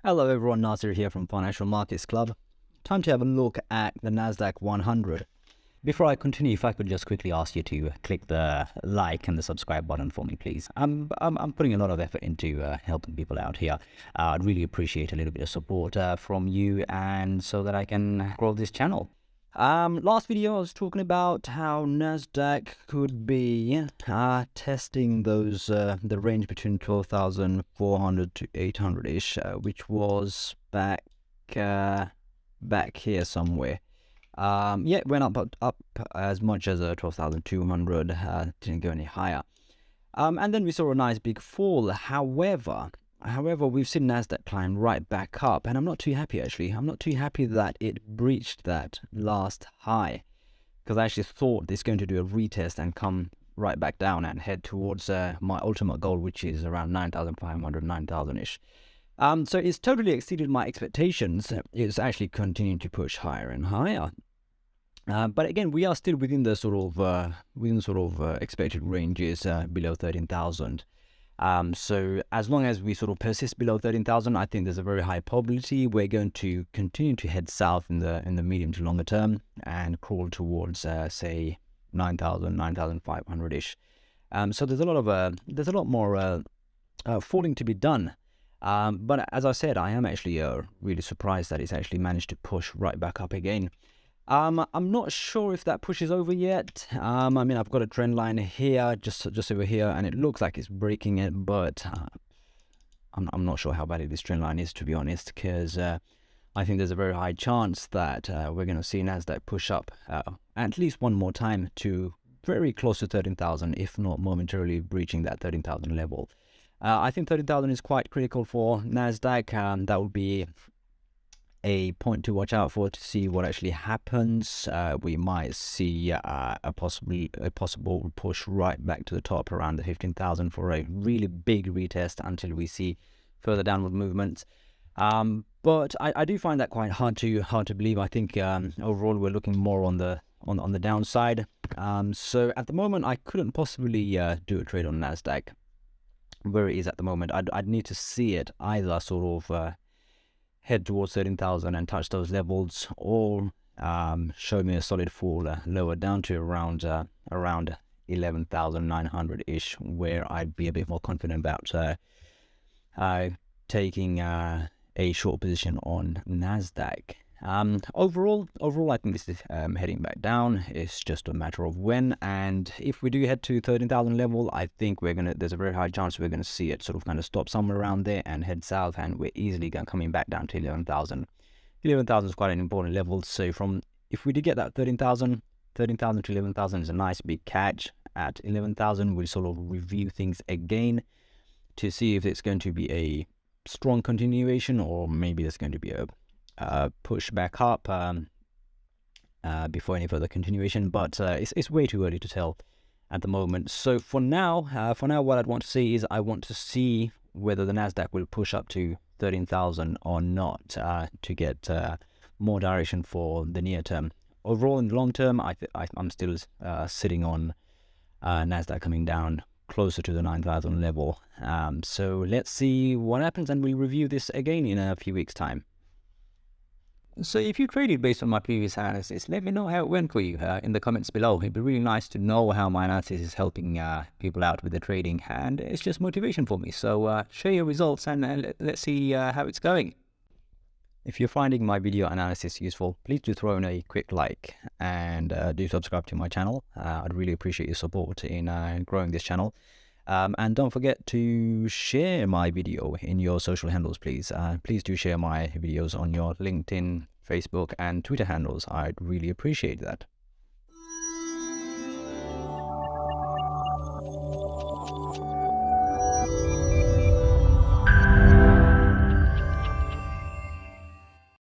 Hello everyone, Nasir here from Financial Markets Club. Time to have a look at the Nasdaq 100. Before I continue, if I could just quickly ask you to click the like and the subscribe button for me, please. I'm putting a lot of effort into helping people out here. I'd really appreciate a little bit of support from you, and so that I can grow this channel. Last video I was talking about how Nasdaq could be testing those the range between 12,400 to 800-ish, which was back here somewhere. It went up as much as 12,200, didn't go any higher. And then we saw a nice big fall. However, we've seen Nasdaq climb right back up, and I'm not too happy actually. I'm not too happy that it breached that last high, because I actually thought it's going to do a retest and come right back down and head towards my ultimate goal, which is around 9,500, 9,000-ish. So it's totally exceeded my expectations. It's actually continuing to push higher and higher. But again, we are still within the sort of expected ranges below 13,000. So as long as we sort of persist below 13,000, I think there's a very high probability we're going to continue to head south in the medium to longer term and crawl towards say 9,000, 9,500-ish. So there's a lot more falling to be done. But as I said, I am actually really surprised that it's actually managed to push right back up again. I'm not sure if that push is over yet. I mean, I've got a trend line here, just over here, and it looks like it's breaking it, but I'm not sure how valid this trend line is, to be honest, because I think there's a very high chance that we're going to see Nasdaq push up at least one more time to very close to 13,000, if not momentarily breaching that 13,000 level. I think 13,000 is quite critical for Nasdaq. That would be a point to watch out for to see what actually happens. We might see a possible push right back to the top around the 15,000 for a really big retest until we see further downward movements. But I do find that quite hard to believe. I think overall we're looking more on the downside. So at the moment I couldn't possibly do a trade on Nasdaq where it is at the moment. I'd need to see it either sort of head towards 13,000 and touch those levels, or show me a solid fall lower down to around 11,900-ish, where I'd be a bit more confident about taking a short position on Nasdaq. Overall, I think this is heading back down. It's just a matter of when, and if we do head to 13,000 level, I think there's a very high chance we're gonna see it sort of kind of stop somewhere around there and head south, and we're easily coming back down to 11,000. 11,000 is quite an important level. So if we did get that 13,000 to 11,000 is a nice big catch. At 11,000, we'll sort of review things again to see if it's going to be a strong continuation, or maybe there's going to be a push back up before any further continuation. But it's way too early to tell at the moment. So for now, what I'd want to see is I want to see whether the Nasdaq will push up to 13,000 or not to get more direction for the near term. Overall, in the long term, I'm still sitting on Nasdaq coming down closer to the 9,000 level. So let's see what happens, and we'll review this again in a few weeks' time. So if you traded based on my previous analysis, let me know how it went for you in the comments below. It'd be really nice to know how my analysis is helping people out with the trading, and it's just motivation for me. So share your results, and let's see how it's going. If you're finding my video analysis useful, please do throw in a quick like, and do subscribe to my channel. I'd really appreciate your support in growing this channel. And don't forget to share my video in your social handles, please. Please do share my videos on your LinkedIn, Facebook, and Twitter handles. I'd really appreciate that.